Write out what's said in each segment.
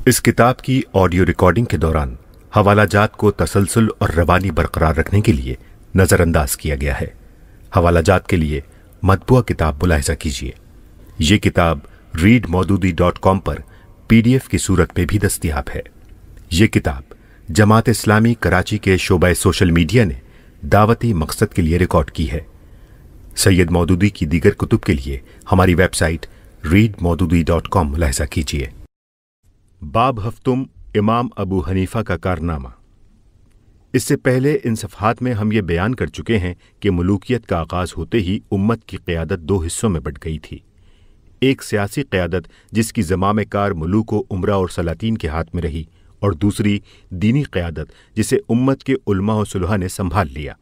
اس کتاب کی audio recording کے دوران حوالہ جات کو تسلسل اور روانی برقرار رکھنے کے لیے نظر انداز کیا گیا ہے۔ حوالہ جات کے لیے مطبوعہ کتاب ملاحظہ کیجیے۔ یہ کتاب readmaududi.com پر PDF کی صورت میں بھی دستیاب ہے۔ یہ کتاب جماعت اسلامی کراچی کے شعبہ سوشل میڈیا نے دعوتی مقصد کے لیے ریکارڈ کی ہے۔ سید مودودی کی دیگر کتب کے لیے ہماری ویب سائٹ readmaududi.com ملاحظہ کیجیے۔ باب ہفتم امام ابو حنیفہ کا کارنامہ۔ اس سے پہلے ان صفحات میں ہم یہ بیان کر چکے ہیں کہ ملوکیت کا آغاز ہوتے ہی امت کی قیادت دو حصوں میں بٹ گئی تھی۔ ایک سیاسی قیادت جس کی زمام کار ملوک و امراء اور سلاطین کے ہاتھ میں رہی، اور دوسری دینی قیادت جسے امت کے علماء و صلحاء نے سنبھال لیا۔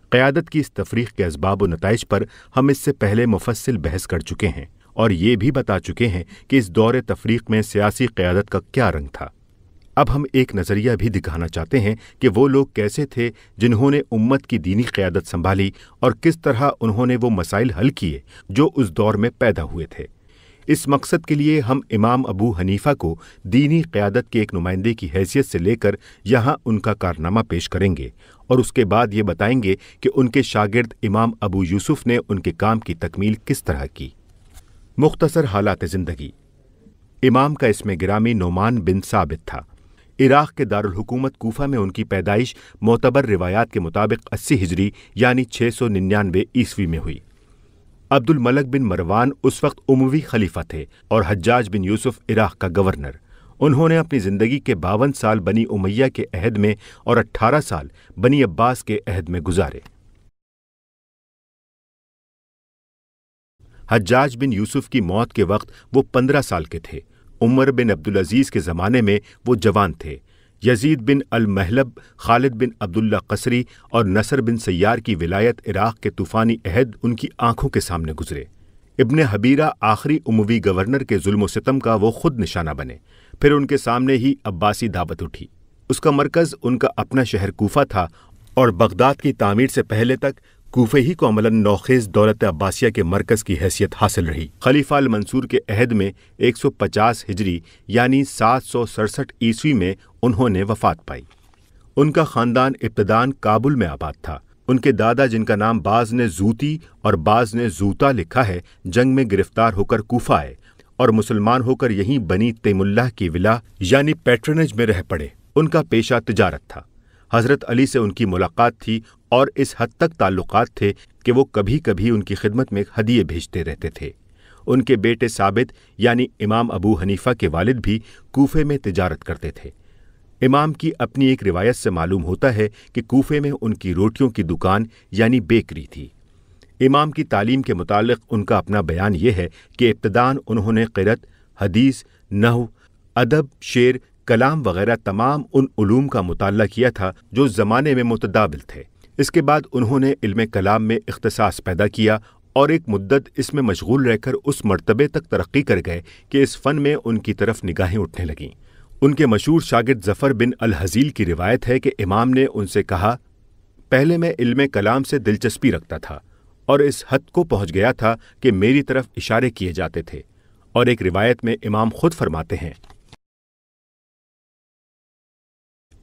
قیادت کی اس تفریق کے اسباب و نتائج پر ہم اس سے پہلے مفصل بحث کر چکے ہیں اور یہ بھی بتا چکے ہیں کہ اس دور تفریق میں سیاسی قیادت کا کیا رنگ تھا۔ اب ہم ایک نظریہ بھی دکھانا چاہتے ہیں کہ وہ لوگ کیسے تھے جنہوں نے امت کی دینی قیادت سنبھالی اور کس طرح انہوں نے وہ مسائل حل کیے جو اس دور میں پیدا ہوئے تھے۔ اس مقصد کے لیے ہم امام ابو حنیفہ کو دینی قیادت کے ایک نمائندے کی حیثیت سے لے کر یہاں ان کا کارنامہ پیش کریں گے اور اس کے بعد یہ بتائیں گے کہ ان کے شاگرد امام ابو یوسف نے ان کے کام کی تکمیل کس طرح کی۔ مختصر حالات زندگی۔ امام کا اسم گرامی نعمان بن ثابت تھا۔ عراق کے دارالحکومت کوفہ میں ان کی پیدائش معتبر روایات کے مطابق 80 ہجری یعنی 699 عیسوی میں ہوئی۔ عبد الملک بن مروان اس وقت اموی خلیفہ تھے اور حجاج بن یوسف عراق کا گورنر۔ انہوں نے اپنی زندگی کے 52 سال بنی امیہ کے عہد میں اور 18 سال بنی عباس کے عہد میں گزارے۔ حجاج بن یوسف کی موت کے وقت وہ 15 سال کے تھے۔ عمر بن عبدالعزیز کے زمانے میں وہ جوان تھے۔ یزید بن المہلب، خالد بن عبداللہ قصری اور نصر بن سیار کی ولایت عراق کے طوفانی عہد ان کی آنکھوں کے سامنے گزرے۔ ابن حبیرہ آخری اموی گورنر کے ظلم و ستم کا وہ خود نشانہ بنے۔ پھر ان کے سامنے ہی عباسی دعوت اٹھی۔ اس کا مرکز ان کا اپنا شہر کوفہ تھا اور بغداد کی تعمیر سے پہلے تک کوفہ ہی کو عملاً نوخیز دولت عباسیہ کے مرکز کی حیثیت حاصل رہی۔ خلیفہ المنصور کے عہد میں 150 ہجری یعنی 767 عیسوی میں انہوں نے وفات پائی۔ ان کا خاندان ابتداً کابل میں آباد تھا۔ ان کے دادا جن کا نام بعض نے زوتی اور بعض نے زوتا لکھا ہے، جنگ میں گرفتار ہو کر کوفہ آئے اور مسلمان ہو کر یہیں بنی تیم اللہ کی ولا یعنی پیٹرنج میں رہ پڑے۔ ان کا پیشہ تجارت تھا۔ حضرت علی سے ان کی ملاقات تھی اور اس حد تک تعلقات تھے کہ وہ کبھی کبھی ان کی خدمت میں ہدیے بھیجتے رہتے تھے۔ ان کے بیٹے ثابت یعنی امام ابو حنیفہ کے والد بھی کوفے میں تجارت کرتے تھے۔ امام کی اپنی ایک روایت سے معلوم ہوتا ہے کہ کوفے میں ان کی روٹیوں کی دکان یعنی بیکری تھی۔ امام کی تعلیم کے متعلق ان کا اپنا بیان یہ ہے کہ ابتداً انہوں نے قرأت، حدیث، نحو، ادب، شعر، کلام وغیرہ تمام ان علوم کا مطالعہ کیا تھا جو زمانے میں متداول تھے۔ اس کے بعد انہوں نے علم کلام میں اختصاص پیدا کیا اور ایک مدت اس میں مشغول رہ کر اس مرتبے تک ترقی کر گئے کہ اس فن میں ان کی طرف نگاہیں اٹھنے لگیں۔ ان کے مشہور شاگرد ظفر بن الحزیل کی روایت ہے کہ امام نے ان سے کہا، پہلے میں علم کلام سے دلچسپی رکھتا تھا اور اس حد کو پہنچ گیا تھا کہ میری طرف اشارے کیے جاتے تھے۔ اور ایک روایت میں امام خود فرماتے ہیں،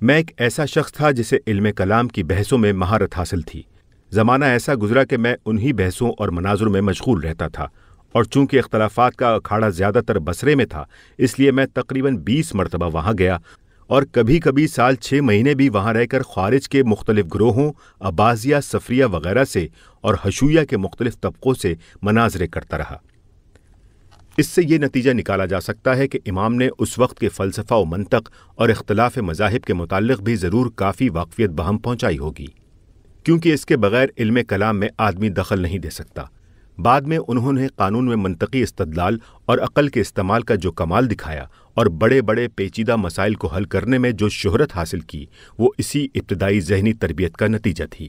میں ایک ایسا شخص تھا جسے علم کلام کی بحثوں میں مہارت حاصل تھی۔ زمانہ ایسا گزرا کہ میں انہی بحثوں اور مناظروں میں مشغول رہتا تھا، اور چونکہ اختلافات کا اکھاڑا زیادہ تر بصرے میں تھا اس لیے میں تقریباً 20 مرتبہ وہاں گیا اور کبھی کبھی سال 6 مہینے بھی وہاں رہ کر خارج کے مختلف گروہوں، اباضیہ، صفریہ وغیرہ سے اور حشویہ کے مختلف طبقوں سے مناظرے کرتا رہا۔ اس سے یہ نتیجہ نکالا جا سکتا ہے کہ امام نے اس وقت کے فلسفہ و منطق اور اختلاف مذاہب کے متعلق بھی ضرور کافی واقفیت بہم پہنچائی ہوگی، کیونکہ اس کے بغیر علم کلام میں آدمی دخل نہیں دے سکتا۔ بعد میں انہوں نے قانون میں منطقی استدلال اور عقل کے استعمال کا جو کمال دکھایا اور بڑے بڑے پیچیدہ مسائل کو حل کرنے میں جو شہرت حاصل کی، وہ اسی ابتدائی ذہنی تربیت کا نتیجہ تھی۔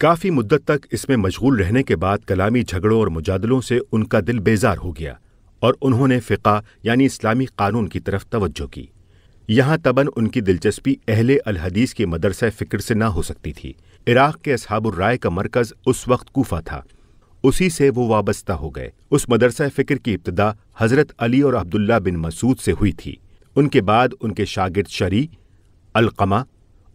کافی مدت تک اس میں مشغول رہنے کے بعد کلامی جھگڑوں اور مجادلوں سے ان کا دل بیزار ہو گیا اور انہوں نے فقہ یعنی اسلامی قانون کی طرف توجہ کی۔ یہاں طبعاً ان کی دلچسپی اہل الحدیث کے مدرسہ فکر سے نہ ہو سکتی تھی۔ عراق کے اصحاب الرائے کا مرکز اس وقت کوفہ تھا، اسی سے وہ وابستہ ہو گئے۔ اس مدرسہ فکر کی ابتدا حضرت علی اور عبداللہ بن مسعود سے ہوئی تھی۔ ان کے بعد ان کے شاگرد شری، علقمہ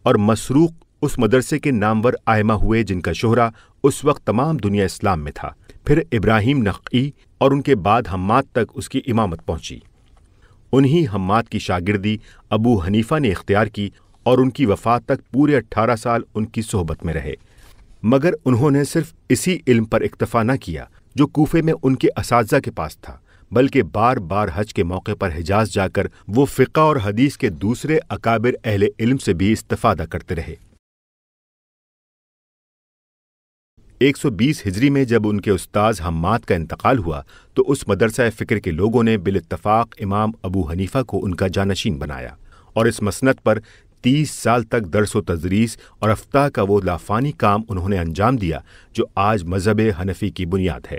اور مسروق اس مدرسے کے نامور آئمہ ہوئے جن کا شہرہ اس وقت تمام دنیا اسلام میں تھا۔ پھر ابراہیم نخعی اور ان کے بعد حماد تک اس کی امامت پہنچی۔ انہی حماد کی شاگردی ابو حنیفہ نے اختیار کی اور ان کی وفات تک پورے 18 سال ان کی صحبت میں رہے، مگر انہوں نے صرف اسی علم پر اکتفا نہ کیا جو کوفے میں ان کے اساتذہ کے پاس تھا، بلکہ بار بار حج کے موقع پر حجاز جا کر وہ فقہ اور حدیث کے دوسرے اکابر اہل علم سے بھی استفادہ کرتے رہے۔ 120 ہجری میں جب ان کے استاذ حماد کا انتقال ہوا تو اس مدرسہ فکر کے لوگوں نے بالاتفاق امام ابو حنیفہ کو ان کا جانشین بنایا اور اس مسند پر 30 سال تک درس و تدریس اور افتاء کا وہ لافانی کام انہوں نے انجام دیا جو آج مذہب حنفی کی بنیاد ہے۔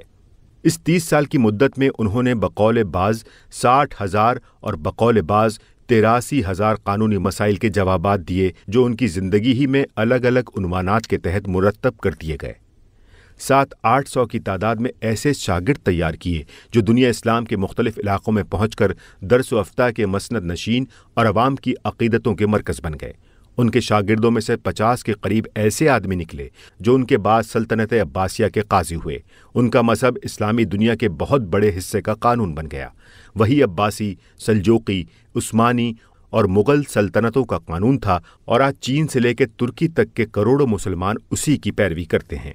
اس 30 سال کی مدت میں انہوں نے بقول بعض 60,000 اور بقول بعض 83,000 قانونی مسائل کے جوابات دیے جو ان کی زندگی ہی میں الگ الگ عنوانات کے تحت مرتب کر دیے گئے۔ 700-800 کی تعداد میں ایسے شاگرد تیار کیے جو دنیا اسلام کے مختلف علاقوں میں پہنچ کر درس و افتاء کے مسند نشین اور عوام کی عقیدتوں کے مرکز بن گئے۔ ان کے شاگردوں میں سے 50 کے قریب ایسے آدمی نکلے جو ان کے بعد سلطنت عباسیہ کے قاضی ہوئے۔ ان کا مذہب اسلامی دنیا کے بہت بڑے حصے کا قانون بن گیا۔ وہی عباسی، سلجوقی، عثمانی اور مغل سلطنتوں کا قانون تھا اور آج چین سے لے کے ترکی تک کے کروڑوں مسلمان اسی کی پیروی کرتے ہیں۔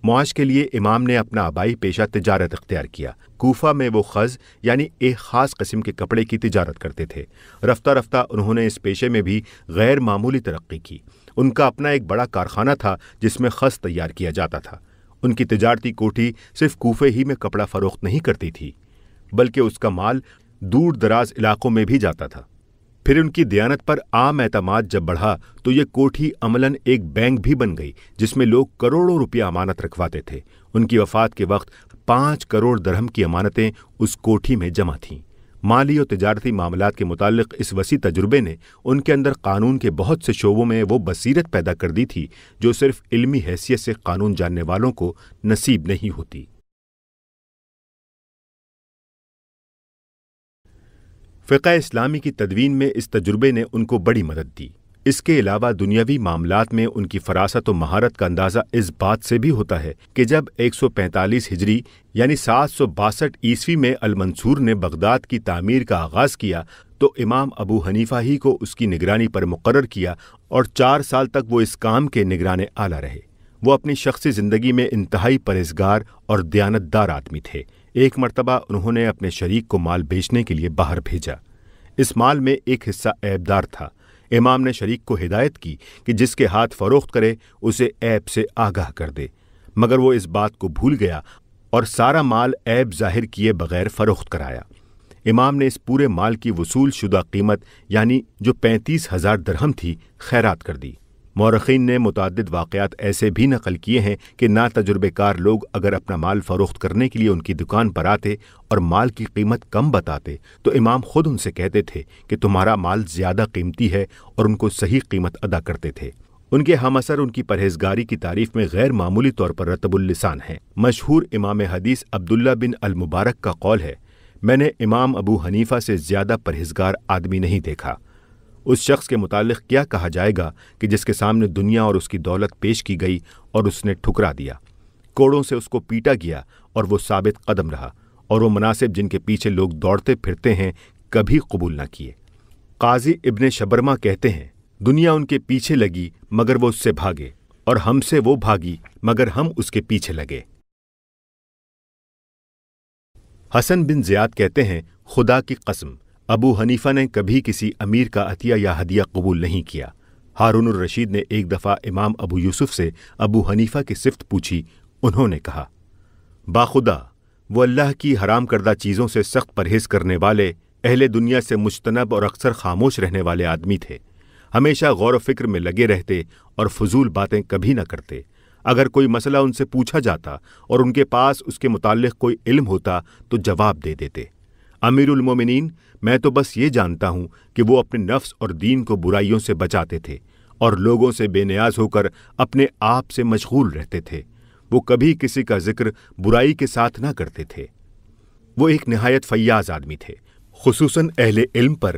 معاش کے لیے امام نے اپنا آبائی پیشہ تجارت اختیار کیا۔ کوفہ میں وہ خز یعنی ایک خاص قسم کے کپڑے کی تجارت کرتے تھے۔ رفتہ رفتہ انہوں نے اس پیشے میں بھی غیر معمولی ترقی کی۔ ان کا اپنا ایک بڑا کارخانہ تھا جس میں خز تیار کیا جاتا تھا۔ ان کی تجارتی کوٹھی صرف کوفے ہی میں کپڑا فروخت نہیں کرتی تھی بلکہ اس کا مال دور دراز علاقوں میں بھی جاتا تھا۔ پھر ان کی دیانت پر عام اعتماد جب بڑھا تو یہ کوٹھی عملاً ایک بینک بھی بن گئی جس میں لوگ کروڑوں روپیہ امانت رکھواتے تھے۔ ان کی وفات کے وقت 5 کروڑ درہم کی امانتیں اس کوٹھی میں جمع تھیں۔ مالی اور تجارتی معاملات کے متعلق اس وسیع تجربے نے ان کے اندر قانون کے بہت سے شعبوں میں وہ بصیرت پیدا کر دی تھی جو صرف علمی حیثیت سے قانون جاننے والوں کو نصیب نہیں ہوتی۔ فقہ اسلامی کی تدوین میں اس تجربے نے ان کو بڑی مدد دی۔ اس کے علاوہ دنیاوی معاملات میں ان کی فراست و مہارت کا اندازہ اس بات سے بھی ہوتا ہے کہ جب 145 ہجری یعنی 762 عیسوی میں المنصور نے بغداد کی تعمیر کا آغاز کیا تو امام ابو حنیفہ ہی کو اس کی نگرانی پر مقرر کیا اور 4 سال تک وہ اس کام کے نگران اعلیٰ رہے۔ وہ اپنی شخصی زندگی میں انتہائی پرہیزگار اور دیانتدار آدمی تھے۔ ایک مرتبہ انہوں نے اپنے شریک کو مال بیچنے کے لیے باہر بھیجا۔ اس مال میں ایک حصہ عیبدار تھا۔ امام نے شریک کو ہدایت کی کہ جس کے ہاتھ فروخت کرے اسے عیب سے آگاہ کر دے، مگر وہ اس بات کو بھول گیا اور سارا مال عیب ظاہر کیے بغیر فروخت کرایا۔ امام نے اس پورے مال کی وصول شدہ قیمت یعنی جو 35,000 درہم تھی خیرات کر دی۔ مورخین نے متعدد واقعات ایسے بھی نقل کیے ہیں کہ ناتجربے کار لوگ اگر اپنا مال فروخت کرنے کے لیے ان کی دکان پر آتے اور مال کی قیمت کم بتاتے تو امام خود ان سے کہتے تھے کہ تمہارا مال زیادہ قیمتی ہے اور ان کو صحیح قیمت ادا کرتے تھے۔ ان کے ہم اثر ان کی پرہیزگاری کی تعریف میں غیر معمولی طور پر رطب اللسان ہیں۔ مشہور امام حدیث عبداللہ بن المبارک کا قول ہے، میں نے امام ابو حنیفہ سے زیادہ پرہیزگار آدمی نہیں دیکھا۔ اس شخص کے متعلق کیا کہا جائے گا کہ جس کے سامنے دنیا اور اس کی دولت پیش کی گئی اور اس نے ٹھکرا دیا، کوڑوں سے اس کو پیٹا گیا اور وہ ثابت قدم رہا، اور وہ مناصب جن کے پیچھے لوگ دوڑتے پھرتے ہیں کبھی قبول نہ کیے۔ قاضی ابن شبرمہ کہتے ہیں، دنیا ان کے پیچھے لگی مگر وہ اس سے بھاگے، اور ہم سے وہ بھاگی مگر ہم اس کے پیچھے لگے۔ حسن بن زیاد کہتے ہیں، خدا کی قسم ابو حنیفہ نے کبھی کسی امیر کا عطیہ یا ہدیہ قبول نہیں کیا۔ ہارون الرشید نے ایک دفعہ امام ابو یوسف سے ابو حنیفہ کی صفت پوچھی۔ انہوں نے کہا، باخدا وہ اللہ کی حرام کردہ چیزوں سے سخت پرہیز کرنے والے، اہل دنیا سے مجتنب اور اکثر خاموش رہنے والے آدمی تھے۔ ہمیشہ غور و فکر میں لگے رہتے اور فضول باتیں کبھی نہ کرتے۔ اگر کوئی مسئلہ ان سے پوچھا جاتا اور ان کے پاس اس کے متعلق کوئی علم ہوتا تو جواب دے دیتے۔ امیر المومنین، میں تو بس یہ جانتا ہوں کہ وہ اپنے نفس اور دین کو برائیوں سے بچاتے تھے اور لوگوں سے بے نیاز ہو کر اپنے آپ سے مشغول رہتے تھے۔ وہ کبھی کسی کا ذکر برائی کے ساتھ نہ کرتے تھے۔ وہ ایک نہایت فیاض آدمی تھے، خصوصاً اہل علم پر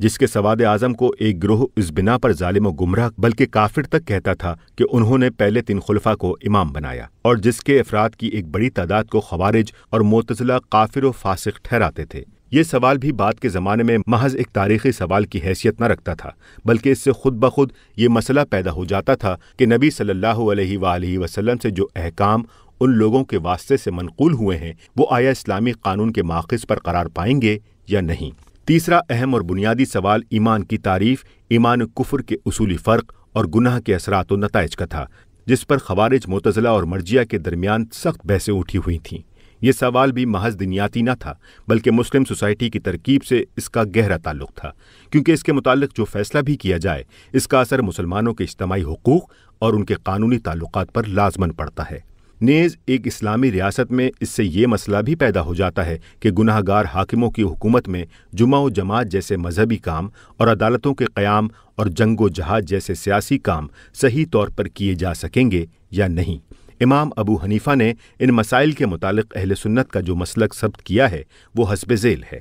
جس کے سواد اعظم کو ایک گروہ اس بنا پر ظالم و گمراہ بلکہ کافر تک کہتا تھا کہ انہوں نے پہلے 3 خلفاء کو امام بنایا، اور جس کے افراد کی ایک بڑی تعداد کو خوارج اور معتزلہ کافر و فاسق ٹھہراتے تھے۔ یہ سوال بھی بعد کے زمانے میں محض ایک تاریخی سوال کی حیثیت نہ رکھتا تھا، بلکہ اس سے خود بخود یہ مسئلہ پیدا ہو جاتا تھا کہ نبی صلی اللہ علیہ وآلہ وسلم سے جو احکام ان لوگوں کے واسطے سے منقول ہوئے ہیں وہ آیا اسلامی قانون کے ماخذ پر قرار پائیں گے یا نہیں۔ تیسرا اہم اور بنیادی سوال ایمان کی تعریف، ایمان و کفر کے اصولی فرق اور گناہ کے اثرات و نتائج کا تھا، جس پر خوارج، معتزلہ اور مرجئہ کے درمیان سخت بحثیں اٹھی ہوئی تھیں۔ یہ سوال بھی محض دنیاتی نہ تھا، بلکہ مسلم سوسائٹی کی ترکیب سے اس کا گہرا تعلق تھا، کیونکہ اس کے متعلق جو فیصلہ بھی کیا جائے اس کا اثر مسلمانوں کے اجتماعی حقوق اور ان کے قانونی تعلقات پر لازماً پڑتا ہے۔ نیز ایک اسلامی ریاست میں اس سے یہ مسئلہ بھی پیدا ہو جاتا ہے کہ گناہ گار حاکموں کی حکومت میں جمعہ و جماعت جیسے مذہبی کام اور عدالتوں کے قیام اور جنگ و جہاد جیسے سیاسی کام صحیح طور پر کیے جا سکیں گے یا نہیں۔ امام ابو حنیفہ نے ان مسائل کے متعلق اہل سنت کا جو مسلک ثبت کیا ہے وہ حسب ذیل ہے۔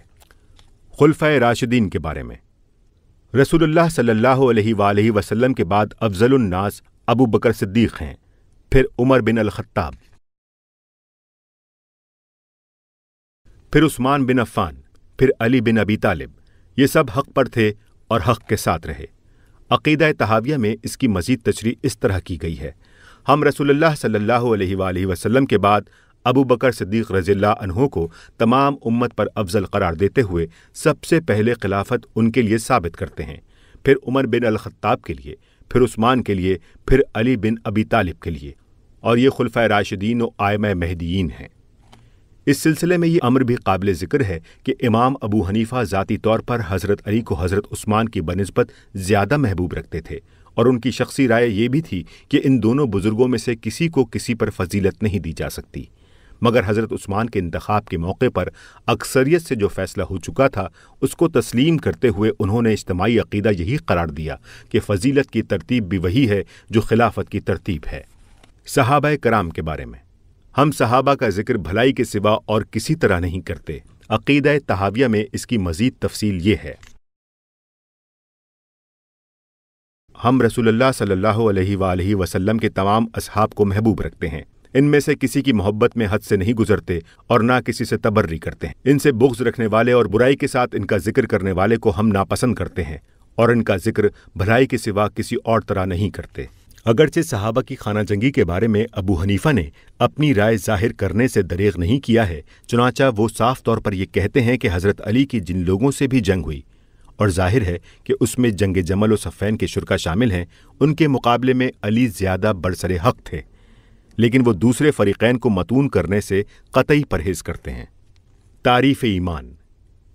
خلفائے راشدین کے بارے میں رسول اللہ صلی اللہ علیہ وآلہ وسلم کے بعد افضل الناس ابو بکر صدیق ہیں، پھر عمر بن الخطاب، پھر عثمان بن عفان، پھر علی بن ابی طالب۔ یہ سب حق پر تھے اور حق کے ساتھ رہے۔ عقیدہ طحاویہ میں اس کی مزید تشریح اس طرح کی گئی ہے: ہم رسول اللہ صلی اللہ علیہ وآلہ وسلم کے بعد ابو بکر صدیق رضی اللہ عنہ کو تمام امت پر افضل قرار دیتے ہوئے سب سے پہلے خلافت ان کے لیے ثابت کرتے ہیں، پھر عمر بن الخطاب کے لیے، پھر عثمان کے لیے، پھر علی بن ابی طالب کے لیے، اور یہ خلفائے راشدین و ائمہ مہدیین ہیں۔ اس سلسلے میں یہ امر بھی قابل ذکر ہے کہ امام ابو حنیفہ ذاتی طور پر حضرت علی کو حضرت عثمان کی بنسبت زیادہ محبوب رکھتے تھے، اور ان کی شخصی رائے یہ بھی تھی کہ ان دونوں بزرگوں میں سے کسی کو کسی پر فضیلت نہیں دی جا سکتی، مگر حضرت عثمان کے انتخاب کے موقع پر اکثریت سے جو فیصلہ ہو چکا تھا اس کو تسلیم کرتے ہوئے انہوں نے اجتماعی عقیدہ یہی قرار دیا کہ فضیلت کی ترتیب بھی وہی ہے جو خلافت کی ترتیب ہے۔ صحابہ کرام کے بارے میں ہم صحابہ کا ذکر بھلائی کے سوا اور کسی طرح نہیں کرتے۔ عقیدہ طحاویہ میں اس کی مزید تفصیل یہ ہے: ہم رسول اللہ صلی اللہ علیہ وآلہ وسلم کے تمام اصحاب کو محبوب رکھتے ہیں، ان میں سے کسی کی محبت میں حد سے نہیں گزرتے اور نہ کسی سے تبری کرتے ہیں۔ ان سے بغض رکھنے والے اور برائی کے ساتھ ان کا ذکر کرنے والے کو ہم ناپسند کرتے ہیں، اور ان کا ذکر بھلائی کے سوا کسی اور طرح نہیں کرتے۔ اگرچہ صحابہ کی خانہ جنگی کے بارے میں ابو حنیفہ نے اپنی رائے ظاہر کرنے سے دریغ نہیں کیا ہے، چنانچہ وہ صاف طور پر یہ کہتے ہیں کہ حضرت علی کی جن لوگوں سے بھی جنگ ہوئی، اور ظاہر ہے کہ اس میں جنگ جمل و صفین کے شرکا شامل ہیں، ان کے مقابلے میں علی زیادہ برسر حق تھے، لیکن وہ دوسرے فریقین کو متون کرنے سے قطعی پرہیز کرتے ہیں۔ تعریف ایمان: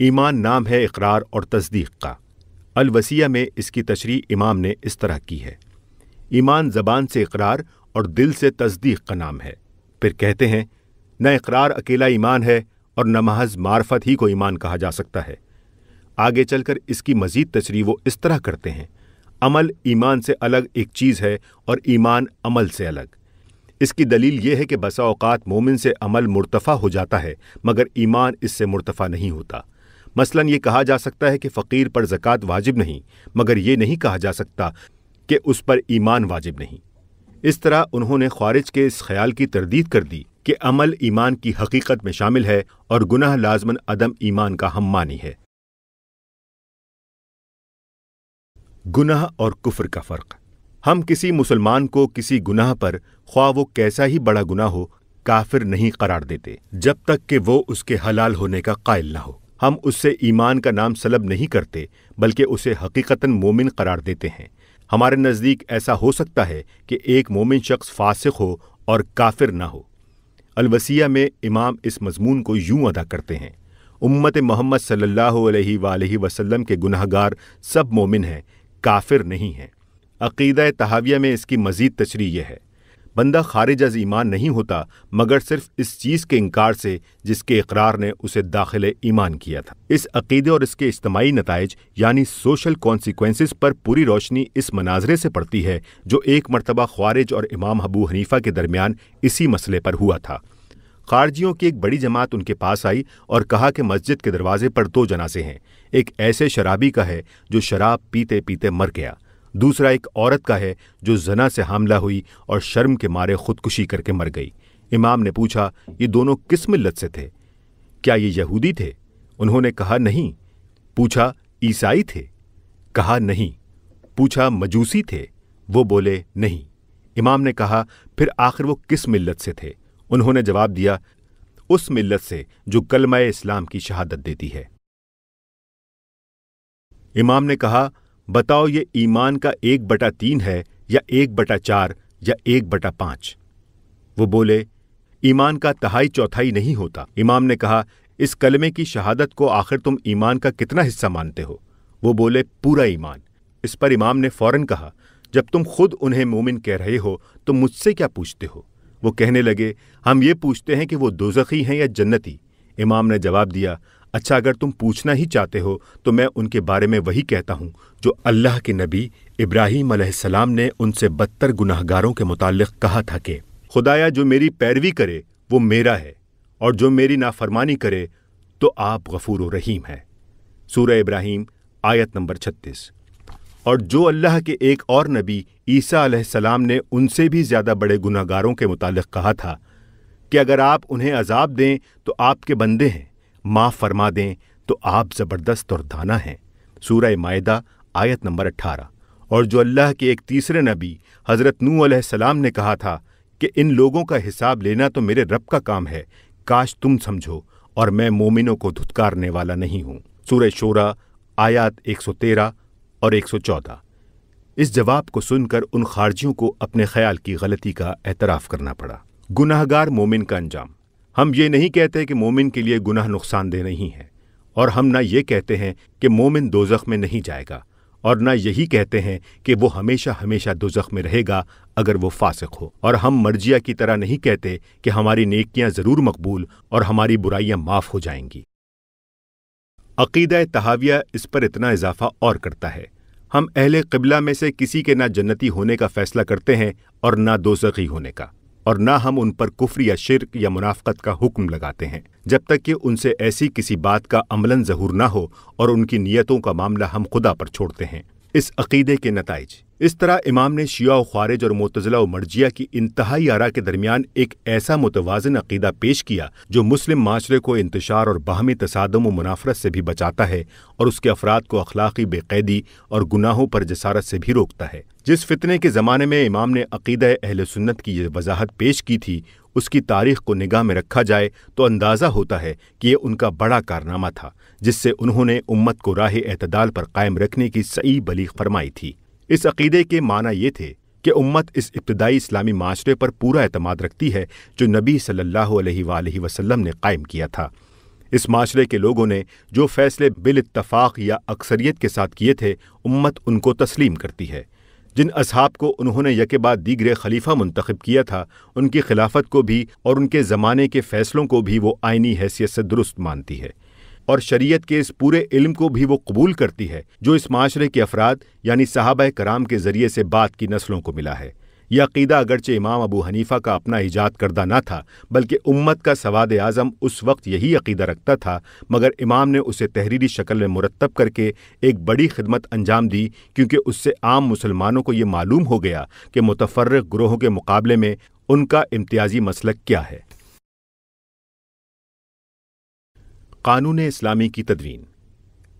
ایمان نام ہے اقرار اور تصدیق کا۔ الوصیہ میں اس کی تشریح امام نے اس طرح کی ہے: ایمان زبان سے اقرار اور دل سے تصدیق کا نام ہے۔ پھر کہتے ہیں نہ اقرار اکیلا ایمان ہے اور نہ محض معرفت ہی کو ایمان کہا جا سکتا ہے۔ آگے چل کر اس کی مزید تشریح وہ اس طرح کرتے ہیں: عمل ایمان سے الگ ایک چیز ہے اور ایمان عمل سے الگ۔ اس کی دلیل یہ ہے کہ بسا اوقات مومن سے عمل مرتفع ہو جاتا ہے مگر ایمان اس سے مرتفع نہیں ہوتا۔ مثلاً یہ کہا جا سکتا ہے کہ فقیر پر زکوٰۃ واجب نہیں، مگر یہ نہیں کہا جا سکتا کہ اس پر ایمان واجب نہیں۔ اس طرح انہوں نے خوارج کے اس خیال کی تردید کر دی کہ عمل ایمان کی حقیقت میں شامل ہے اور گناہ لازماً عدم ایمان کا ہم معنی ہے۔ گناہ اور کفر کا فرق: ہم کسی مسلمان کو کسی گناہ پر، خواہ وہ کیسا ہی بڑا گناہ ہو، کافر نہیں قرار دیتے جب تک کہ وہ اس کے حلال ہونے کا قائل نہ ہو۔ ہم اس سے ایمان کا نام سلب نہیں کرتے بلکہ اسے حقیقتاً مومن قرار دیتے ہیں۔ ہمارے نزدیک ایسا ہو سکتا ہے کہ ایک مومن شخص فاسق ہو اور کافر نہ ہو۔ الوصیہ میں امام اس مضمون کو یوں ادا کرتے ہیں: امت محمد صلی اللہ علیہ وآلہ وسلم کے گناہ گار سب مومن ہیں، کافر نہیں ہیں۔ عقیدہ طحاویہ میں اس کی مزید تشریح یہ ہے: بندہ خارج از ایمان نہیں ہوتا مگر صرف اس چیز کے انکار سے جس کے اقرار نے اسے داخل ایمان کیا تھا۔ اس عقیدے اور اس کے اجتماعی نتائج یعنی سوشل کانسیکوینسز پر پوری روشنی اس مناظرے سے پڑتی ہے جو ایک مرتبہ خوارج اور امام ابو حنیفہ کے درمیان اسی مسئلے پر ہوا تھا۔ خارجیوں کی ایک بڑی جماعت ان کے پاس آئی اور کہا کہ مسجد کے دروازے پر 2 جنازے ہیں، ایک ایسے شرابی کا ہے جو شراب پیتے پیتے مر گیا، دوسرا ایک عورت کا ہے جو زنا سے حاملہ ہوئی اور شرم کے مارے خودکشی کر کے مر گئی۔ امام نے پوچھا، یہ دونوں کس ملت سے تھے؟ کیا یہ یہودی تھے؟ انہوں نے کہا نہیں۔ پوچھا عیسائی تھے؟ کہا نہیں۔ پوچھا مجوسی تھے؟ وہ بولے نہیں۔ امام نے کہا پھر آخر وہ کس ملت سے تھے؟ انہوں نے جواب دیا اس ملت سے جو کلمہ اسلام کی شہادت دیتی ہے۔ امام نے کہا بتاؤ یہ ایمان کا 1/3 ہے یا 1/4 یا 1/5؟ وہ بولے ایمان کا 3/4 نہیں ہوتا۔ امام نے کہا اس کلمے کی شہادت کو آخر تم ایمان کا کتنا حصہ مانتے ہو؟ وہ بولے پورا ایمان۔ اس پر امام نے فوراً کہا جب تم خود انہیں مومن کہہ رہے ہو تو مجھ سے کیا پوچھتے ہو؟ وہ کہنے لگے ہم یہ پوچھتے ہیں کہ وہ دوزخی ہیں یا جنتی؟ امام نے جواب دیا اچھا اگر تم پوچھنا ہی چاہتے ہو تو میں ان کے بارے میں وہی کہتا ہوں جو اللہ کے نبی ابراہیم علیہ السلام نے ان سے بدتر گناہگاروں کے متعلق کہا تھا کہ خدایا جو میری پیروی کرے وہ میرا ہے اور جو میری نافرمانی کرے تو آپ غفور و رحیم ہے۔ سورہ ابراہیم آیت نمبر 36۔ اور جو اللہ کے ایک اور نبی عیسیٰ علیہ السلام نے ان سے بھی زیادہ بڑے گناہگاروں کے متعلق کہا تھا کہ اگر آپ انہیں عذاب دیں تو آپ کے بندے ہیں، معاف فرما دیں تو آپ زبردست اور دانا ہیں۔ سورہ مائدہ آیت نمبر 18۔ اور جو اللہ کے ایک تیسرے نبی حضرت نوح علیہ السلام نے کہا تھا کہ ان لوگوں کا حساب لینا تو میرے رب کا کام ہے، کاش تم سمجھو اور میں مومنوں کو دھتکارنے والا نہیں ہوں۔ سورہ شورى آیات 113 اور 114۔ اس جواب کو سن کر ان خارجیوں کو اپنے خیال کی غلطی کا اعتراف کرنا پڑا۔ گناہگار مومن کا انجام۔ ہم یہ نہیں کہتے کہ مومن کے لیے گناہ نقصان دہ نہیں ہے، اور ہم نہ یہ کہتے ہیں کہ مومن دوزخ میں نہیں جائے گا، اور نہ یہی کہتے ہیں کہ وہ ہمیشہ ہمیشہ دوزخ میں رہے گا اگر وہ فاسق ہو، اور ہم مرجیہ کی طرح نہیں کہتے کہ ہماری نیکیاں ضرور مقبول اور ہماری برائیاں معاف ہو جائیں گی۔ عقیدہ تحاویہ اس پر اتنا اضافہ اور کرتا ہے، ہم اہل قبلہ میں سے کسی کے نہ جنتی ہونے کا فیصلہ کرتے ہیں اور نہ دوزخی ہونے کا، اور نہ ہم ان پر کفر یا شرک یا منافقت کا حکم لگاتے ہیں جب تک کہ ان سے ایسی کسی بات کا عملاً ظہور نہ ہو اور ان کی نیتوں کا معاملہ ہم خدا پر چھوڑتے ہیں۔ اس عقیدے کے نتائج۔ اس طرح امام نے شیعہ و خوارج اور معتزلہ و مرجیہ کی انتہائی آراء کے درمیان ایک ایسا متوازن عقیدہ پیش کیا جو مسلم معاشرے کو انتشار اور باہمی تصادم و منافرت سے بھی بچاتا ہے اور اس کے افراد کو اخلاقی بے قیدی اور گناہوں پر جسارت سے بھی روکتا ہے۔ جس فتنے کے زمانے میں امام نے عقیدہ اہل سنت کی یہ وضاحت پیش کی تھی، اس کی تاریخ کو نگاہ میں رکھا جائے تو اندازہ ہوتا ہے کہ یہ ان کا بڑا کارنامہ تھا جس سے انہوں نے امت کو راہ اعتدال پر قائم رکھنے کی صحیح بلیغ فرمائی تھی۔ اس عقیدے کے معنی یہ تھے کہ امت اس ابتدائی اسلامی معاشرے پر پورا اعتماد رکھتی ہے جو نبی صلی اللہ علیہ وآلہ وسلم نے قائم کیا تھا۔ اس معاشرے کے لوگوں نے جو فیصلے بالاتفاق یا اکثریت کے ساتھ کیے تھے، امت ان کو تسلیم کرتی ہے۔ جن اصحاب کو انہوں نے یکے بعد دیگرے خلیفہ منتخب کیا تھا، ان کی خلافت کو بھی اور ان کے زمانے کے فیصلوں کو بھی وہ آئینی حیثیت سے درست مانتی ہے، اور شریعت کے اس پورے علم کو بھی وہ قبول کرتی ہے جو اس معاشرے کے افراد یعنی صحابہ کرام کے ذریعے سے بعد کی نسلوں کو ملا ہے۔ یہ عقیدہ اگرچہ امام ابو حنیفہ کا اپنا ایجاد کردہ نہ تھا، بلکہ امت کا سواد اعظم اس وقت یہی عقیدہ رکھتا تھا، مگر امام نے اسے تحریری شکل میں مرتب کر کے ایک بڑی خدمت انجام دی، کیونکہ اس سے عام مسلمانوں کو یہ معلوم ہو گیا کہ متفرق گروہوں کے مقابلے میں ان کا امتیازی مسلک کیا ہے۔ قانون اسلامی کی تدوین۔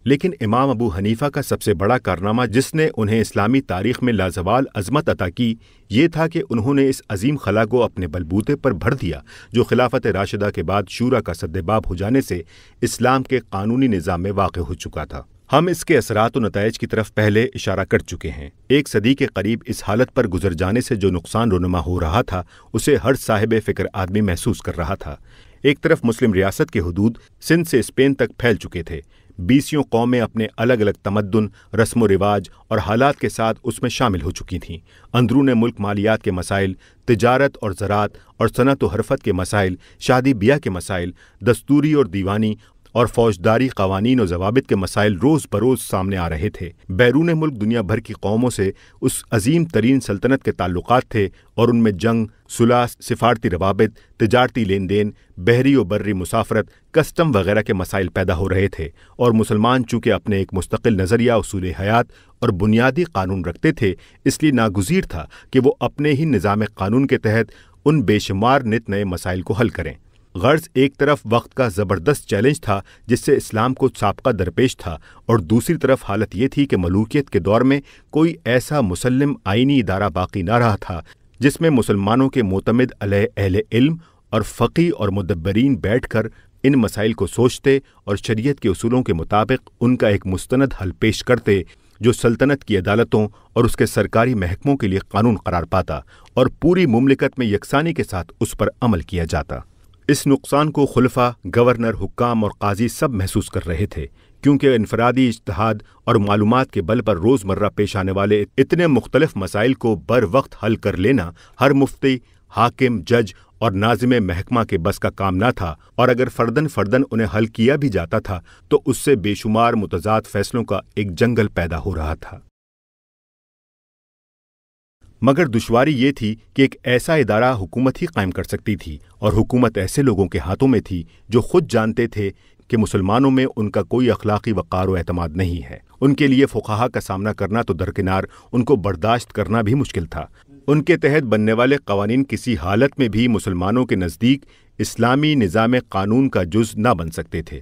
لیکن امام ابو حنیفہ کا سب سے بڑا کارنامہ جس نے انہیں اسلامی تاریخ میں لازوال عظمت عطا کی، یہ تھا کہ انہوں نے اس عظیم خلا کو اپنے بلبوتے پر بھر دیا جو خلافت راشدہ کے بعد شورا کا سدباب ہو جانے سے اسلام کے قانونی نظام میں واقع ہو چکا تھا۔ ہم اس کے اثرات و نتائج کی طرف پہلے اشارہ کر چکے ہیں۔ ایک صدی کے قریب اس حالت پر گزر جانے سے جو نقصان رونما ہو رہا تھا، اسے ہر صاحب فکر آدمی محسوس کر رہا تھا۔ ایک طرف مسلم ریاست کے حدود سندھ سے اسپین تک پھیل چکے تھے، 20 قومیں اپنے الگ الگ تمدن، رسم و رواج اور حالات کے ساتھ اس میں شامل ہو چکی تھیں۔ اندرون ملک مالیات کے مسائل، تجارت اور زراعت اور صنعت و حرفت کے مسائل، شادی بیاہ کے مسائل، دستوری اور دیوانی اور فوجداری قوانین و ضوابط کے مسائل روز بروز سامنے آ رہے تھے۔ بیرون ملک دنیا بھر کی قوموں سے اس عظیم ترین سلطنت کے تعلقات تھے اور ان میں جنگ، صلح، سفارتی روابط، تجارتی لین دین، بحری و بری مسافرت، کسٹم وغیرہ کے مسائل پیدا ہو رہے تھے، اور مسلمان چونکہ اپنے ایک مستقل نظریہ، اصول حیات اور بنیادی قانون رکھتے تھے، اس لیے ناگزیر تھا کہ وہ اپنے ہی نظام قانون کے تحت ان بے شمار نت نئے مسائل کو حل کریں۔ غرض ایک طرف وقت کا زبردست چیلنج تھا جس سے اسلام کو سابقہ درپیش تھا، اور دوسری طرف حالت یہ تھی کہ ملوکیت کے دور میں کوئی ایسا مسلم آئینی ادارہ باقی نہ رہا تھا جس میں مسلمانوں کے معتمد علیہ اہل علم اور فقیہ اور مدبرین بیٹھ کر ان مسائل کو سوچتے اور شریعت کے اصولوں کے مطابق ان کا ایک مستند حل پیش کرتے، جو سلطنت کی عدالتوں اور اس کے سرکاری محکموں کے لیے قانون قرار پاتا اور پوری مملکت میں یکسانی کے ساتھ اس پر عمل کیا جاتا۔ اس نقصان کو خلفاء، گورنر، حکام اور قاضی سب محسوس کر رہے تھے، کیونکہ انفرادی اجتہاد اور معلومات کے بل پر روزمرہ پیش آنے والے اتنے مختلف مسائل کو بر وقت حل کر لینا ہر مفتی، حاکم، جج اور ناظم محکمہ کے بس کا کام نہ تھا، اور اگر فردن انہیں حل کیا بھی جاتا تھا تو اس سے بے شمار متضاد فیصلوں کا ایک جنگل پیدا ہو رہا تھا۔ مگر دشواری یہ تھی کہ ایک ایسا ادارہ حکومت ہی قائم کر سکتی تھی، اور حکومت ایسے لوگوں کے ہاتھوں میں تھی جو خود جانتے تھے کہ مسلمانوں میں ان کا کوئی اخلاقی وقار و اعتماد نہیں ہے۔ ان کے لیے فقہا کا سامنا کرنا تو درکنار، ان کو برداشت کرنا بھی مشکل تھا۔ ان کے تحت بننے والے قوانین کسی حالت میں بھی مسلمانوں کے نزدیک اسلامی نظام قانون کا جز نہ بن سکتے تھے۔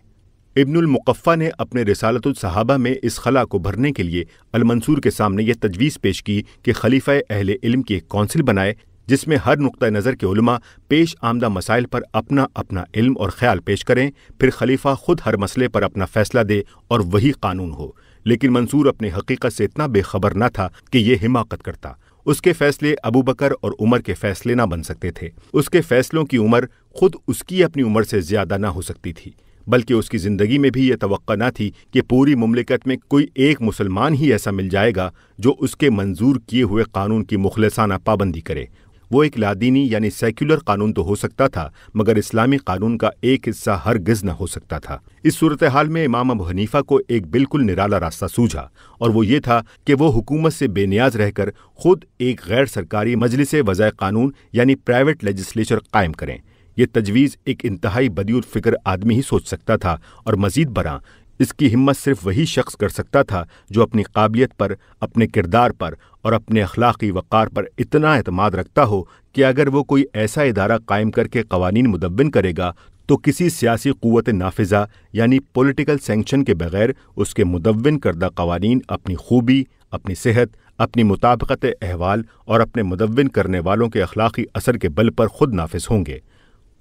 ابن المقفع نے اپنے رسالۃ الصحابہ میں اس خلا کو بھرنے کے لیے المنصور کے سامنے یہ تجویز پیش کی کہ خلیفہ اہل علم کی ایک کونسل بنائے جس میں ہر نقطہ نظر کے علماء پیش آمدہ مسائل پر اپنا اپنا علم اور خیال پیش کریں، پھر خلیفہ خود ہر مسئلے پر اپنا فیصلہ دے اور وہی قانون ہو۔ لیکن منصور اپنی حقیقت سے اتنا بے خبر نہ تھا کہ یہ حماقت کرتا۔ اس کے فیصلے ابو بکر اور عمر کے فیصلے نہ بن سکتے تھے۔ اس کے فیصلوں کی عمر خود اس کی اپنی عمر سے زیادہ نہ ہو سکتی تھی، بلکہ اس کی زندگی میں بھی یہ توقع نہ تھی کہ پوری مملکت میں کوئی ایک مسلمان ہی ایسا مل جائے گا جو اس کے منظور کیے ہوئے قانون کی مخلصانہ پابندی کرے۔ وہ ایک لادینی یعنی سیکولر قانون تو ہو سکتا تھا، مگر اسلامی قانون کا ایک حصہ ہرگز نہ ہو سکتا تھا۔ اس صورتحال میں امام ابو حنیفہ کو ایک بالکل نرالا راستہ سوجھا، اور وہ یہ تھا کہ وہ حکومت سے بے نیاز رہ کر خود ایک غیر سرکاری مجلس وضع قانون یعنی پرائیویٹ لیجسلیچر قائم کریں۔ یہ تجویز ایک انتہائی بدیع الفکر آدمی ہی سوچ سکتا تھا، اور مزید برآں اس کی ہمت صرف وہی شخص کر سکتا تھا جو اپنی قابلیت پر، اپنے کردار پر اور اپنے اخلاقی وقار پر اتنا اعتماد رکھتا ہو کہ اگر وہ کوئی ایسا ادارہ قائم کر کے قوانین مدون کرے گا تو کسی سیاسی قوت نافذہ یعنی پولیٹیکل سینکشن کے بغیر اس کے مدون کردہ قوانین اپنی خوبی، اپنی صحت، اپنی مطابقت احوال اور اپنے مدون کرنے والوں کے اخلاقی اثر کے بل پر خود نافذ ہوں گے۔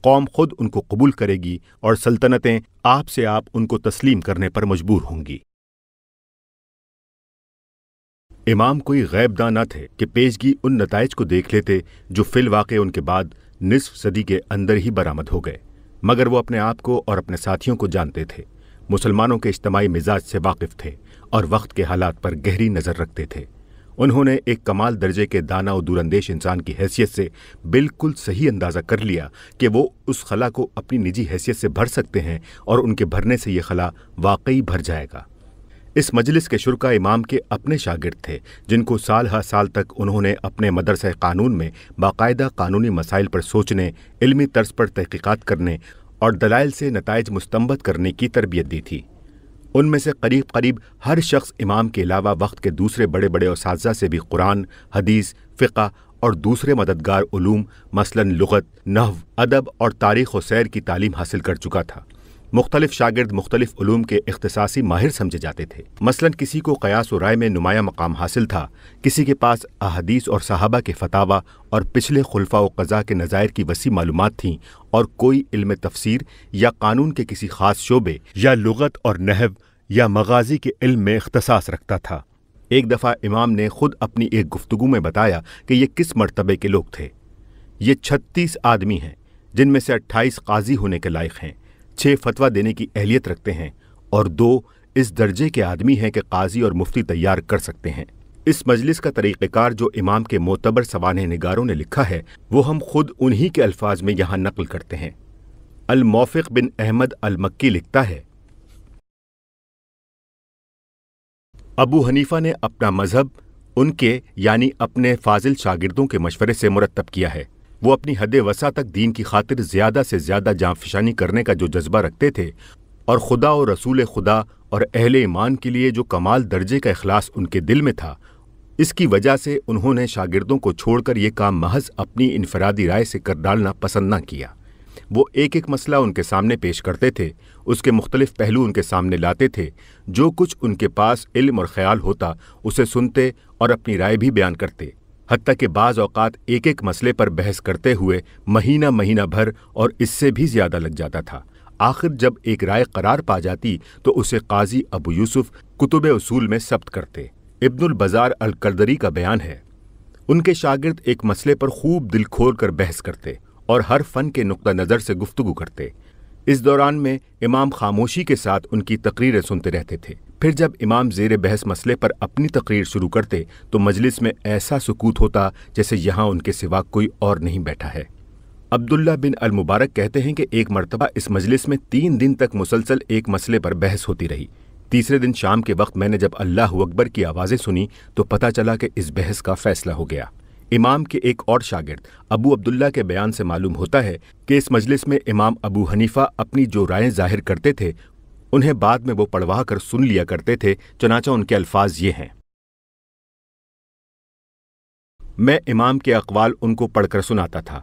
قوم خود ان کو قبول کرے گی اور سلطنتیں آپ سے آپ ان کو تسلیم کرنے پر مجبور ہوں گی۔ امام کوئی غیب داں نہ تھے کہ پیشگی ان نتائج کو دیکھ لیتے جو فی الواقع ان کے بعد نصف صدی کے اندر ہی برآمد ہو گئے، مگر وہ اپنے آپ کو اور اپنے ساتھیوں کو جانتے تھے، مسلمانوں کے اجتماعی مزاج سے واقف تھے اور وقت کے حالات پر گہری نظر رکھتے تھے۔ انہوں نے ایک کمال درجے کے دانا و دوراندیش انسان کی حیثیت سے بالکل صحیح اندازہ کر لیا کہ وہ اس خلا کو اپنی نجی حیثیت سے بھر سکتے ہیں، اور ان کے بھرنے سے یہ خلا واقعی بھر جائے گا۔ اس مجلس کے شرکا امام کے اپنے شاگرد تھے، جن کو سال ہر سال تک انہوں نے اپنے مدرسہ قانون میں باقاعدہ قانونی مسائل پر سوچنے، علمی طرز پر تحقیقات کرنے اور دلائل سے نتائج مستنبط کرنے کی تربیت دی تھی۔ ان میں سے قریب ہر شخص امام کے علاوہ وقت کے دوسرے بڑے بڑے اساتذہ سے بھی قرآن، حدیث، فقہ اور دوسرے مددگار علوم مثلاً لغت، نحو، ادب اور تاریخ و سیر کی تعلیم حاصل کر چکا تھا۔ مختلف شاگرد مختلف علوم کے اختصاصی ماہر سمجھے جاتے تھے۔ مثلاً کسی کو قیاس و رائے میں نمایاں مقام حاصل تھا، کسی کے پاس احادیث اور صحابہ کے فتاوی اور پچھلے خلفاء و قضاء کے نظائر کی وسیع معلومات تھیں، اور کوئی علم تفسیر یا قانون کے کسی خاص شعبے یا لغت اور نحو یا مغازی کے علم میں اختصاص رکھتا تھا۔ ایک دفعہ امام نے خود اپنی ایک گفتگو میں بتایا کہ یہ کس مرتبے کے لوگ تھے۔ یہ 36 آدمی ہیں، جن میں سے 28 قاضی ہونے کے لائق ہیں، 6 فتویٰ دینے کی اہلیت رکھتے ہیں، اور 2 اس درجے کے آدمی ہیں کہ قاضی اور مفتی تیار کر سکتے ہیں۔ اس مجلس کا طریقہ کار جو امام کے معتبر سوانح نگاروں نے لکھا ہے، وہ ہم خود انہی کے الفاظ میں یہاں نقل کرتے ہیں۔ الموفق بن احمد المکی لکھتا ہے، ابو حنیفہ نے اپنا مذہب ان کے یعنی اپنے فاضل شاگردوں کے مشورے سے مرتب کیا ہے۔ وہ اپنی حد وسع تک دین کی خاطر زیادہ سے زیادہ جاں فشانی کرنے کا جو جذبہ رکھتے تھے اور خدا اور رسول خدا اور اہل ایمان کے لیے جو کمال درجے کا اخلاص ان کے دل میں تھا، اس کی وجہ سے انہوں نے شاگردوں کو چھوڑ کر یہ کام محض اپنی انفرادی رائے سے کر ڈالنا پسند نہ کیا۔ وہ ایک ایک مسئلہ ان کے سامنے پیش کرتے تھے، اس کے مختلف پہلو ان کے سامنے لاتے تھے، جو کچھ ان کے پاس علم اور خیال ہوتا اسے سنتے اور اپنی رائے بھی بیان کرتے، حتیٰ کہ بعض اوقات ایک ایک مسئلے پر بحث کرتے ہوئے مہینہ بھر اور اس سے بھی زیادہ لگ جاتا تھا۔ آخر جب ایک رائے قرار پا جاتی تو اسے قاضی ابو یوسف کتب اصول میں ثبت کرتے۔ ابن البزار الکردری کا بیان ہے، ان کے شاگرد ایک مسئلے پر خوب دل کھول کر بحث کرتے اور ہر فن کے نقطہ نظر سے گفتگو کرتے۔ اس دوران میں امام خاموشی کے ساتھ ان کی تقریریں سنتے رہتے تھے۔ پھر جب امام زیر بحث مسئلے پر اپنی تقریر شروع کرتے تو مجلس میں ایسا سکوت ہوتا جیسے یہاں ان کے سوا کوئی اور نہیں بیٹھا ہے۔ عبداللہ بن المبارک کہتے ہیں کہ ایک مرتبہ اس مجلس میں 3 دن تک مسلسل ایک مسئلے پر بحث ہوتی رہی۔ تیسرے دن شام کے وقت میں نے جب اللہ اکبر کی آوازیں سنی تو پتہ چلا کہ اس بحث کا فیصلہ ہو گیا۔ امام کے ایک اور شاگرد ابو عبداللہ کے بیان سے معلوم ہوتا ہے کہ اس مجلس میں امام ابو حنیفہ اپنی جو رائیں ظاہر کرتے تھے انہیں بعد میں وہ پڑھوا کر سن لیا کرتے تھے، چنانچہ ان کے الفاظ یہ ہیں: میں امام کے اقوال ان کو پڑھ کر سناتا تھا۔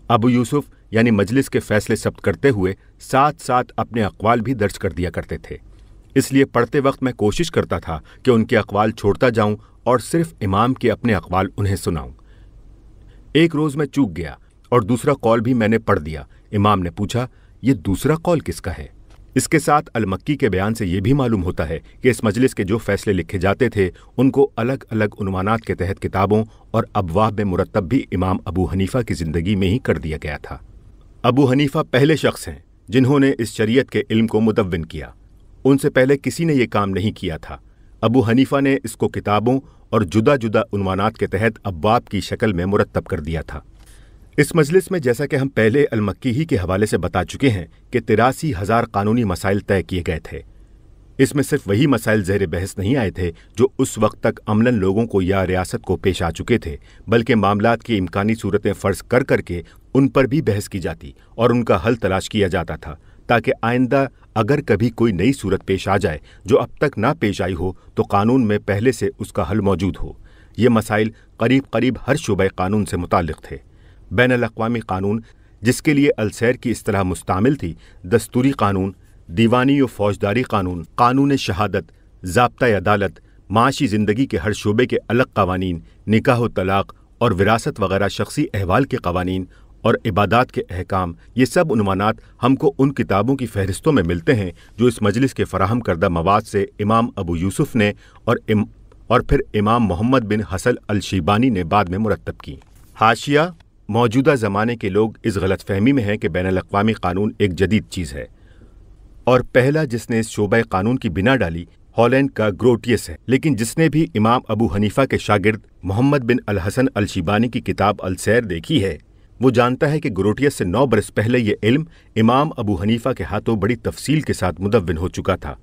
ابو یوسف یعنی مجلس کے فیصلے ثبت کرتے ہوئے ساتھ ساتھ اپنے اقوال بھی درج کر دیا کرتے تھے، اس لیے پڑھتے وقت میں کوشش کرتا تھا کہ ان کے اقوال چھوڑتا جاؤں اور صرف امام کے اپنے اقوال انہیں سناؤں۔ ایک روز میں چوک گیا اور دوسرا قول بھی میں نے پڑھ دیا۔ امام نے پوچھا، یہ دوسرا قول کس کا ہے؟ اس کے ساتھ المکی کے بیان سے یہ بھی معلوم ہوتا ہے کہ اس مجلس کے جو فیصلے لکھے جاتے تھے ان کو الگ الگ عنوانات کے تحت کتابوں اور ابواب میں مرتب بھی امام ابو حنیفہ کی زندگی میں ہی کر دیا گیا تھا۔ ابو حنیفہ پہلے شخص ہیں جنہوں نے اس شریعت کے علم کو مدون کیا، ان سے پہلے کسی نے یہ کام نہیں کیا تھا۔ ابو حنیفہ نے اس کو کتابوں اور جدا جدا عنوانات کے تحت ابواب کی شکل میں مرتب کر دیا تھا۔ اس مجلس میں جیسا کہ ہم پہلے المکی ہی کے حوالے سے بتا چکے ہیں کہ 83,000 قانونی مسائل طے کیے گئے تھے۔ اس میں صرف وہی مسائل زیر بحث نہیں آئے تھے جو اس وقت تک عملاً لوگوں کو یا ریاست کو پیش آ چکے تھے، بلکہ معاملات کی امکانی صورتیں فرض کر کے ان پر بھی بحث کی جاتی اور ان کا حل تلاش کیا جاتا تھا، تاکہ آئندہ اگر کبھی کوئی نئی صورت پیش آ جائے جو اب تک نہ پیش آئی ہو تو قانون میں پہلے سے اس کا حل موجود ہو۔ یہ مسائل قریب ہر شعبہ قانون سے متعلق تھے۔ بین الاقوامی قانون، جس کے لیے السیر کی اصطلاح مستعمل تھی، دستوری قانون، دیوانی و فوجداری قانون، قانون شہادت، ضابطۂ عدالت، معاشی زندگی کے ہر شعبے کے الگ قوانین، نکاح و طلاق اور وراثت وغیرہ شخصی احوال کے قوانین اور عبادات کے احکام، یہ سب عنوانات ہم کو ان کتابوں کی فہرستوں میں ملتے ہیں جو اس مجلس کے فراہم کردہ مواد سے امام ابو یوسف نے اور پھر امام محمد بن حسن الشیبانی نے بعد میں مرتب کی۔ حاشیہ: موجودہ زمانے کے لوگ اس غلط فہمی میں ہیں کہ بین الاقوامی قانون ایک جدید چیز ہے، اور پہلا جس نے اس شعبہ قانون کی بنا ڈالی ہالینڈ کا گروٹیس ہے، لیکن جس نے بھی امام ابو حنیفہ کے شاگرد محمد بن الحسن الشیبانی کی کتاب السیر دیکھی ہے، وہ جانتا ہے کہ گروٹیس سے 9 برس پہلے یہ علم امام ابو حنیفہ کے ہاتھوں بڑی تفصیل کے ساتھ مدون ہو چکا تھا،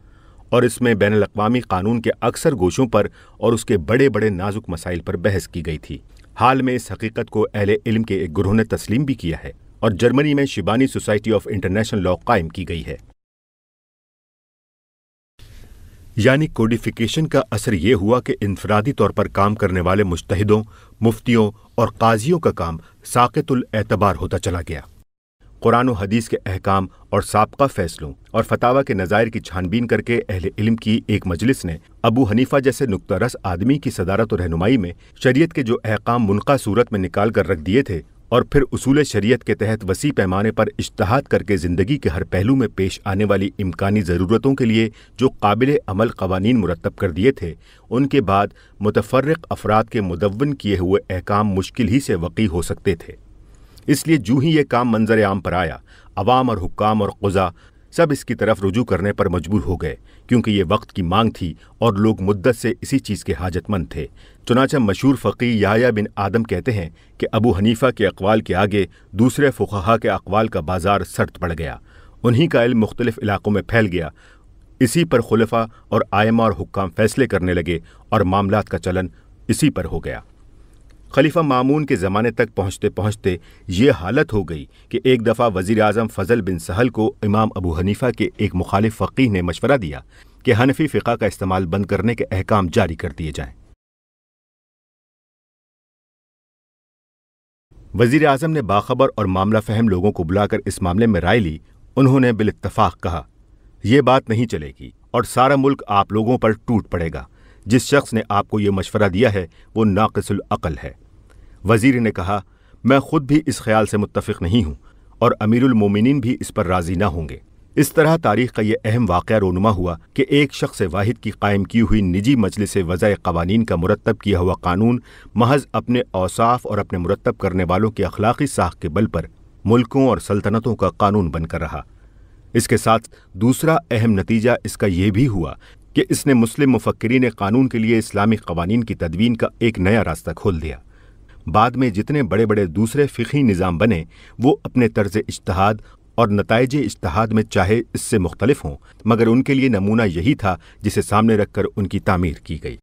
اور اس میں بین الاقوامی قانون کے اکثر گوشوں پر اور اس کے بڑے نازک مسائل پر بحث کی گئی تھی۔ حال میں اس حقیقت کو اہل علم کے ایک گروہ نے تسلیم بھی کیا ہے اور جرمنی میں Shaibani society of international law قائم کی گئی ہے۔ یعنی کوڈیفیکیشن کا اثر یہ ہوا کہ انفرادی طور پر کام کرنے والے مجتہدوں، مفتیوں اور قاضیوں کا کام ساقط الاعتبار ہوتا چلا گیا۔ قرآن و حدیث کے احکام اور سابقہ فیصلوں اور فتاویٰ کے نظائر کی چھان بین کر کے اہل علم کی ایک مجلس نے ابو حنیفہ جیسے نکتہ رس آدمی کی صدارت و رہنمائی میں شریعت کے جو احکام منقع صورت میں نکال کر رکھ دیے تھے اور پھر اصول شریعت کے تحت وسیع پیمانے پر اجتہاد کر کے زندگی کے ہر پہلو میں پیش آنے والی امکانی ضرورتوں کے لیے جو قابل عمل قوانین مرتب کر دیے تھے، ان کے بعد متفرق افراد کے مدون کیے ہوئے احکام مشکل ہی سے وقع ہو سکتے تھے۔ اس لیے جو ہی یہ کام منظر عام پر آیا، عوام اور حکام اور قضاء سب اس کی طرف رجوع کرنے پر مجبور ہو گئے، کیونکہ یہ وقت کی مانگ تھی اور لوگ مدت سے اسی چیز کے حاجت مند تھے۔ چنانچہ مشہور فقیہ یحییٰ بن آدم کہتے ہیں کہ ابو حنیفہ کے اقوال کے آگے دوسرے فقہا کے اقوال کا بازار سرد پڑ گیا، انہی کا علم مختلف علاقوں میں پھیل گیا، اسی پر خلفاء اور ائمہ اور حکام فیصلے کرنے لگے اور معاملات کا چلن اسی پر ہو گیا۔ خلیفہ مامون کے زمانے تک پہنچتے پہنچتے یہ حالت ہو گئی کہ ایک دفعہ وزیر اعظم فضل بن سہل کو امام ابو حنیفہ کے ایک مخالف فقیہ نے مشورہ دیا کہ حنفی فقہ کا استعمال بند کرنے کے احکام جاری کر دیے جائیں۔ وزیر اعظم نے باخبر اور معاملہ فہم لوگوں کو بلا کر اس معاملے میں رائے لی۔ انہوں نے بالاتفاق کہا، یہ بات نہیں چلے گی اور سارا ملک آپ لوگوں پر ٹوٹ پڑے گا۔ جس شخص نے آپ کو یہ مشورہ دیا ہے وہ ناقص العقل ہے۔ وزیر نے کہا، میں خود بھی اس خیال سے متفق نہیں ہوں اور امیر المومنین بھی اس پر راضی نہ ہوں گے۔ اس طرح تاریخ کا یہ اہم واقعہ رونما ہوا کہ ایک شخص واحد کی قائم کی ہوئی نجی مجلس وضع قوانین کا مرتب کیا ہوا قانون محض اپنے اوصاف اور اپنے مرتب کرنے والوں کی اخلاقی ساخت کے بل پر ملکوں اور سلطنتوں کا قانون بن کر رہا۔ اس کے ساتھ دوسرا اہم نتیجہ اس کا یہ بھی ہوا کہ اس نے مسلم مفکرین قانون کے لیے اسلامی قوانین کی تدوین کا ایک نیا راستہ کھول دیا۔ بعد میں جتنے بڑے بڑے دوسرے فقہی نظام بنے وہ اپنے طرز اجتہاد اور نتائج اجتہاد میں چاہے اس سے مختلف ہوں، مگر ان کے لیے نمونہ یہی تھا جسے سامنے رکھ کر ان کی تعمیر کی گئی۔